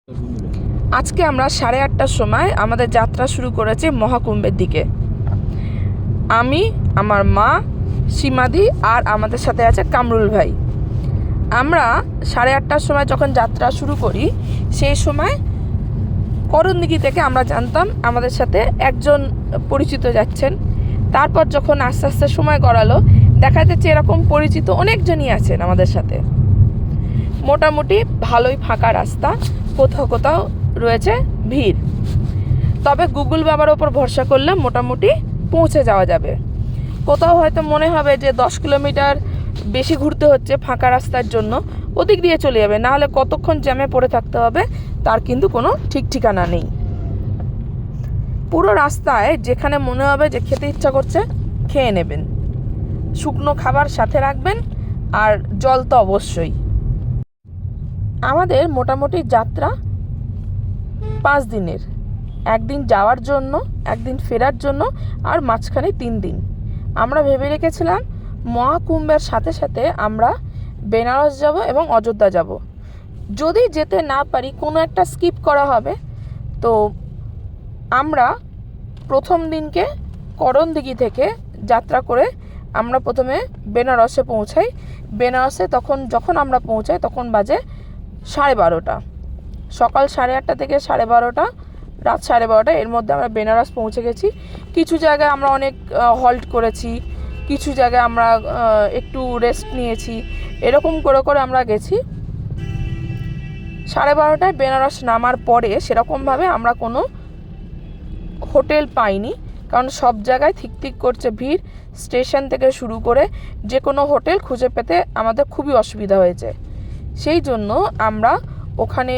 আজকে আমরা 8:30টার সময় আমাদের যাত্রা শুরু করেছি মহাকুম্ভের দিকে। আমি, আমার মা, সীমাদি আর আমাদের সাথে আছে কামরুল ভাই। আমরা 8:30টার সময় যখন যাত্রা শুরু করি সেই সময় করণদিঘি থেকে আমরা জানতাম আমাদের সাথে একজন পরিচিত যাচ্ছেন। তারপর যখন আস্তে আস্তে সময় গড়ালো দেখা যাচ্ছে এরকম পরিচিত অনেকজনই আছেন আমাদের সাথে। মোটামুটি ভালোই ফাঁকা রাস্তা, কোথাও কোথাও রয়েছে ভিড়, তবে গুগল বাবার ওপর ভরসা করলে মোটামুটি পৌঁছে যাওয়া যাবে। কোথাও হয়তো মনে হবে যে 10 কিলোমিটার বেশি ঘুরতে হচ্ছে ফাঁকা রাস্তার জন্য, ওদিক দিয়ে চলে যাবে, নাহলে কতক্ষণ জ্যামে পড়ে থাকতে হবে তার কিন্তু কোনো ঠিক ঠিকানা নেই। পুরো রাস্তায় যেখানে মনে হবে যে খেতে ইচ্ছা করছে খেয়ে নেবেন, শুকনো খাবার সাথে রাখবেন, আর জল তো অবশ্যই। আমাদের মোটামুটি যাত্রা 5 দিনের, একদিন যাওয়ার জন্য, একদিন ফেরার জন্য, আর মাঝখানে 3 দিন। আমরা ভেবে রেখেছিলাম মহাকুম্ভের সাথে সাথে আমরা বেনারস যাব এবং অযোধ্যা যাব। যদি যেতে না পারি কোনো একটা স্কিপ করা হবে। তো আমরা প্রথম দিনকে করণদিঘি থেকে যাত্রা করে আমরা প্রথমে বেনারসে পৌঁছাই। বেনারসে যখন আমরা পৌঁছাই তখন বাজে 12:30, সকাল 8:30 থেকে 12:30, রাত 12:30, এর মধ্যে আমরা বেনারস পৌঁছে গেছি। কিছু জায়গায় আমরা অনেক হল্ট করেছি, কিছু জায়গায় আমরা একটু রেস্ট নিয়েছি, এরকম করে করে আমরা গেছি। 12:30টায় বেনারস নামার পরে সেরকমভাবে আমরা কোনো হোটেল পাইনি, কারণ সব জায়গায় ঠিক করছে ভিড়। স্টেশন থেকে শুরু করে যে কোনো হোটেল খুঁজে পেতে আমাদের খুবই অসুবিধা হয়েছে। সেই জন্য আমরা ওখানে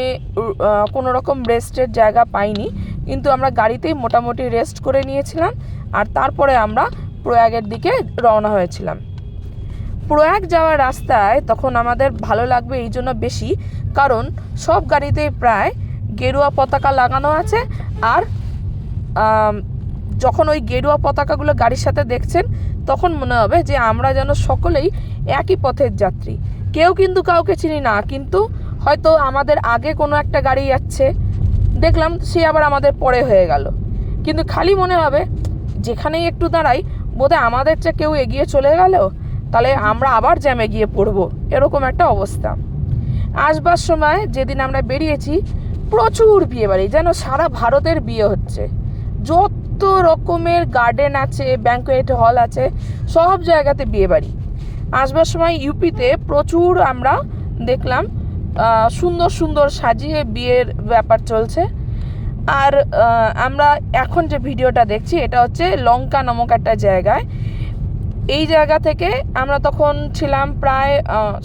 কোনো রকম রেস্টের জায়গা পাইনি, কিন্তু আমরা গাড়িতেই মোটামুটি রেস্ট করে নিয়েছিলাম। আর তারপরে আমরা প্রয়াগের দিকে রওনা হয়েছিলাম। প্রয়াগ যাওয়ার রাস্তায় তখন আমাদের ভালো লাগবে এই জন্য বেশি, কারণ সব গাড়িতেই প্রায় গেরুয়া পতাকা লাগানো আছে। আর যখন ওই গেরুয়া পতাকাগুলো গাড়ির সাথে দেখছেন তখন মনে হবে যে আমরা যেন সকলেই একই পথের যাত্রী। কেউ কিন্তু কাউকে চিনি না, কিন্তু হয়তো আমাদের আগে কোনো একটা গাড়ি যাচ্ছে, দেখলাম সে আবার আমাদের পরে হয়ে গেল, কিন্তু খালি মনে হবে যেখানেই একটু দাঁড়াই বোধহয় আমাদের চেয়ে কেউ এগিয়ে চলে গেল, তাহলে আমরা আবার জ্যামে গিয়ে পড়বো, এরকম একটা অবস্থা। আসবার সময় যেদিন আমরা বেরিয়েছি প্রচুর বিয়ে বাড়ি, যেন সারা ভারতের বিয়ে হচ্ছে। যত রকমের গার্ডেন আছে, ব্যাঙ্কোয়েট হল আছে, সব জায়গাতে বিয়ে বাড়ি। আসবার সময় ইউপিতে প্রচুর আমরা দেখলাম সুন্দর সুন্দর সাজিয়ে বিয়ের ব্যাপার চলছে। আর আমরা এখন যে ভিডিওটা দেখছি এটা হচ্ছে লঙ্কা নামক একটা জায়গায়। এই জায়গা থেকে আমরা তখন ছিলাম প্রায়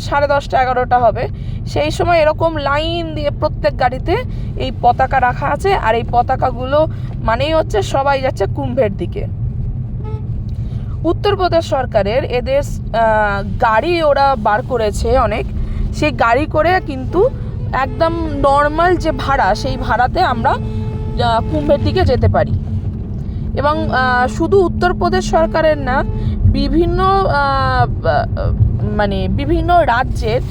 10:30 11টা হবে। সেই সময় এরকম লাইন দিয়ে প্রত্যেক গাড়িতে এই পতাকা রাখা আছে, আর এই পতাকাগুলো মানেই হচ্ছে সবাই যাচ্ছে কুম্ভের দিকে। উত্তরপ্রদেশ সরকারের এদের গাড়ি ওরা বার করেছে অনেক, সেই গাড়ি করে কিন্তু একদম নর্মাল যে ভাড়া, সেই ভাড়াতে আমরা কুম্ভের দিকে যেতে পারি। এবং শুধু উত্তরপ্রদেশ সরকারের না, বিভিন্ন রাজ্যের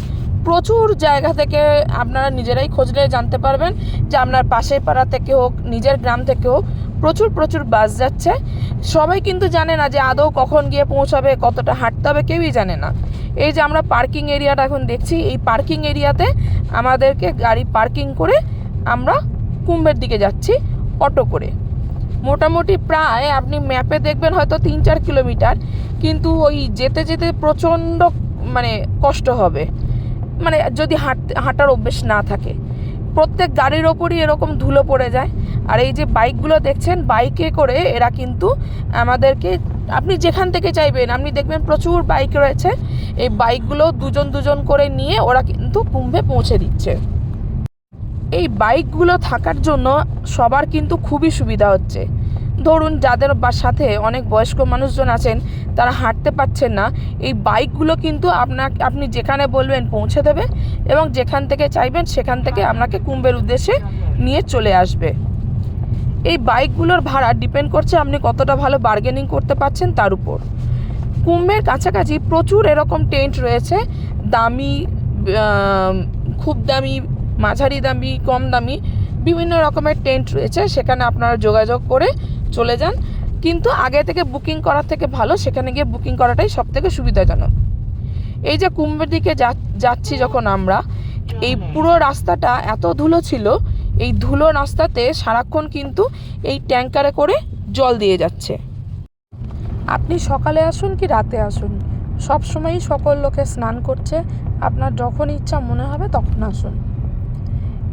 প্রচুর জায়গা থেকে আপনারা নিজেরাই খুঁজলে জানতে পারবেন যে আপনার পাশের পাড়া থেকে হোক, নিজের গ্রাম থেকে হোক, প্রচুর বাস যাচ্ছে। সবাই কিন্তু জানে না যে আদৌ কখন গিয়ে পৌঁছাবে, কতটা হাঁটতে হবে, কেউই জানে না। এই যে আমরা পার্কিং এরিয়াটা এখন দেখছি, এই পার্কিং এরিয়াতে আমাদেরকে গাড়ি পার্কিং করে আমরা কুম্ভের দিকে যাচ্ছি অটো করে। মোটামুটি প্রায় আপনি ম্যাপে দেখবেন হয়তো 3-4 কিলোমিটার, কিন্তু ওই যেতে যেতে প্রচণ্ড কষ্ট হবে, যদি হাঁটার অভ্যেস না থাকে। প্রত্যেক গাড়ির ওপরই এরকম ধুলো পড়ে যায়। আর এই যে বাইকগুলো দেখছেন, বাইকে করে এরা কিন্তু আমাদেরকে, আপনি যেখান থেকে চাইবেন, আপনি দেখবেন প্রচুর বাইক রয়েছে, এই বাইকগুলো দুজন করে নিয়ে ওরা কিন্তু কুম্ভে পৌঁছে দিচ্ছে। এই বাইকগুলো থাকার জন্য সবার কিন্তু খুবই সুবিধা হচ্ছে। ধরুন যাদের সাথে অনেক বয়স্ক মানুষজন আছেন, তারা হাঁটতে পারছেন না, এই বাইকগুলো কিন্তু আপনি যেখানে বলবেন পৌঁছে দেবে, এবং যেখান থেকে চাইবেন সেখান থেকে আপনাকে কুম্ভের উদ্দেশ্যে নিয়ে চলে আসবে। এই বাইকগুলোর ভাড়া ডিপেন্ড করছে আপনি কতটা ভালো বার্গেনিং করতে পারছেন তার উপর। কুম্ভের কাছাকাছি প্রচুর এরকম টেন্ট রয়েছে, দামি, খুব দামি, মাঝারি দামি, কম দামি বিভিন্ন রকমের টেন্ট রয়েছে, সেখানে আপনারা যোগাযোগ করে চলে যান। কিন্তু আগে থেকে বুকিং করার থেকে ভালো সেখানে গিয়ে বুকিং করাটাই সবথেকে সুবিধাজনক। এই যে কুম্ভের দিকে যাচ্ছি যখন আমরা, এই পুরো রাস্তাটা এত ধুলো ছিল, এই ধুলো রাস্তাতে সারাক্ষণ কিন্তু এই ট্যাঙ্কারে করে জল দিয়ে যাচ্ছে। আপনি সকালে আসুন কি রাতে আসুন, সব সময়ই সকল লোকে স্নান করছে। আপনার যখন ইচ্ছা মনে হবে তখন আসুন।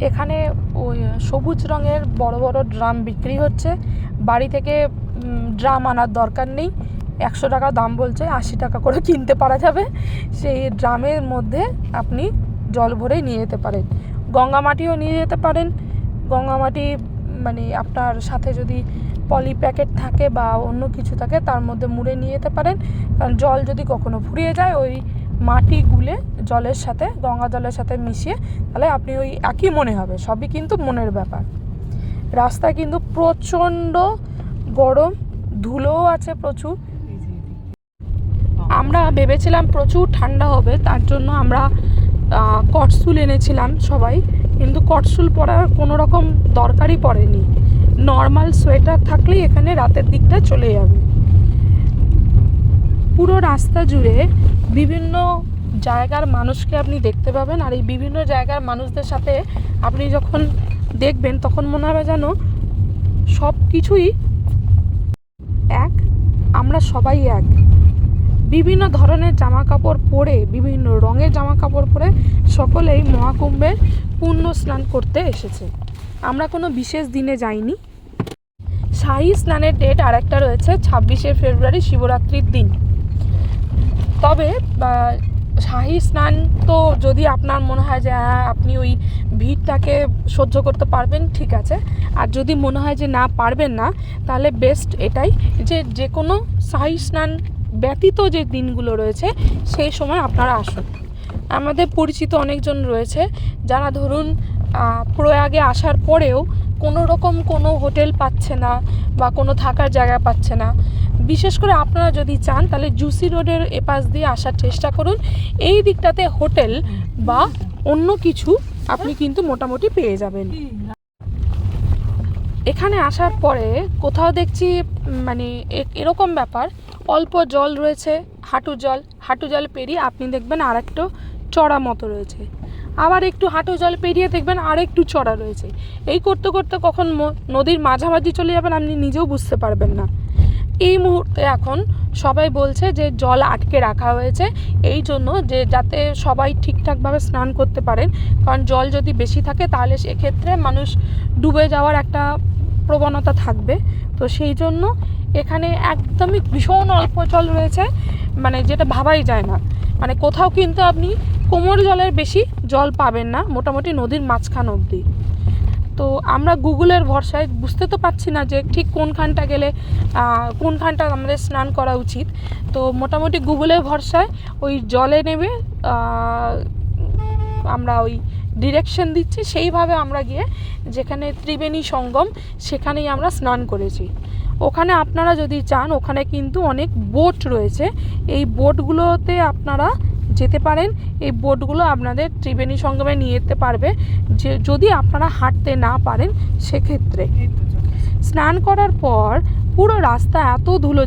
এখানে ওই সবুজ রঙের বড় বড় ড্রাম বিক্রি হচ্ছে। বাড়ি থেকে ড্রাম আনার দরকার নেই, 100 টাকা দাম বলছে, 80 টাকা করে কিনতে পারা যাবে। সেই ড্রামের মধ্যে আপনি জল ভরে নিয়ে যেতে পারেন। গঙ্গা মাটিও নিয়ে যেতে পারেন। গঙ্গা মাটি মানে আপনার সাথে যদি পলি প্যাকেট থাকে বা অন্য কিছু থাকে তার মধ্যে মুড়ে নিয়ে যেতে পারেন। কারণ জল যদি কখনো ফুরিয়ে যায়, ওই মাটি গুলে জলের সাথে, গঙ্গা জলের সাথে মিশিয়ে, তাহলে আপনি ওই একই মনে হবে। সবই কিন্তু মনের ব্যাপার। রাস্তা কিন্তু প্রচণ্ড গরম, ধুলোও আছে প্রচুর। আমরা ভেবেছিলাম প্রচুর ঠান্ডা হবে, তার জন্য আমরা কটসুল এনেছিলাম সবাই, কিন্তু কটসুল পরার কোনো রকম দরকারই পড়েনি। নর্মাল সোয়েটার থাকলেই এখানে রাতের দিকটা চলে যাবে। পুরো রাস্তা জুড়ে বিভিন্ন জায়গার মানুষকে আপনি দেখতে পাবেন। আর এই বিভিন্ন জায়গার মানুষদের সাথে আপনি যখন দেখবেন তখন মনে হবে যেন সব কিছুই এক, আমরা সবাই এক। বিভিন্ন ধরনের জামা কাপড় পরে, বিভিন্ন রঙের জামা কাপড় পরে সকলেই মহাকুম্ভের পুণ্য স্নান করতে এসেছে। আমরা কোনো বিশেষ দিনে যাইনি। শাহী স্নানের ডেট আরেকটা রয়েছে 26শে ফেব্রুয়ারি, শিবরাত্রির দিন। তবে শাহী স্নান তো যদি আপনার মনে হয় যে হ্যাঁ আপনি ওই ভিড়টাকে সহ্য করতে পারবেন, ঠিক আছে। আর যদি মনে হয় যে না পারবেন না, তাহলে বেস্ট এটাই যে যে কোনো শাহী স্নান ব্যতীত যে দিনগুলো রয়েছে সেই সময় আপনারা আসুন। আমাদের পরিচিত অনেকজন রয়েছে যারা ধরুন প্রয়াগে আসার পরেও কোনো রকম কোনো হোটেল পাচ্ছে না বা কোনো থাকার জায়গা পাচ্ছে না। বিশেষ করে আপনারা যদি চান তাহলে জুসি রোডের এপাশ দিয়ে আসার চেষ্টা করুন। এই দিকটাতে হোটেল বা অন্য কিছু আপনি কিন্তু মোটামুটি পেয়ে যাবেন। এখানে আসার পরে কোথাও দেখছি মানে এরকম ব্যাপার, অল্প জল রয়েছে, হাঁটু জল পেরিয়ে আপনি দেখবেন আর একটু চড়া মতো রয়েছে, আবার একটু হাঁটু জল পেরিয়ে দেখবেন আর একটু চড়া রয়েছে। এই করতে করতে কখন নদীর মাঝামাঝি চলে যাবেন আপনি নিজেও বুঝতে পারবেন না। এই মুহূর্তে এখন সবাই বলছে যে জল আটকে রাখা হয়েছে এই জন্য যে যাতে সবাই ঠিকঠাকভাবে স্নান করতে পারেন। কারণ জল যদি বেশি থাকে তাহলে সেক্ষেত্রে মানুষ ডুবে যাওয়ার একটা প্রবণতা থাকবে। তো সেই জন্য এখানে একদমই ভীষণ অল্প জল রয়েছে, মানে যেটা ভাবাই যায় না। মানে কোথাও কিন্তু আপনি কোমর জলের বেশি জল পাবেন না, মোটামুটি নদীর মাঝখান অবধি। তো আমরা গুগলের ভরসায় বুঝতে তো পারছি না যে ঠিক কোনখানটা গেলে কোনখানটা আমাদের স্নান করা উচিত। তো মোটামুটি গুগলের ভরসায় ওই জলে নেবে আমরা ওই ডিরেকশন দিচ্ছি, সেইভাবে আমরা গিয়ে যেখানে ত্রিবেণী সঙ্গম সেখানেই আমরা স্নান করেছি। ওখানে আপনারা যদি চান ওখানে কিন্তু অনেক বোট রয়েছে, এই বোটগুলোতে আপনারা যেতে পারেন। এই বোটগুলো আপনাদের ত্রিবেণী সঙ্গমে নিয়ে যেতে পারবে। যে যদি আপনারা হাঁটতে না পারেন সেক্ষেত্রে স্নান করার পর পুরো রাস্তা এত ধুলো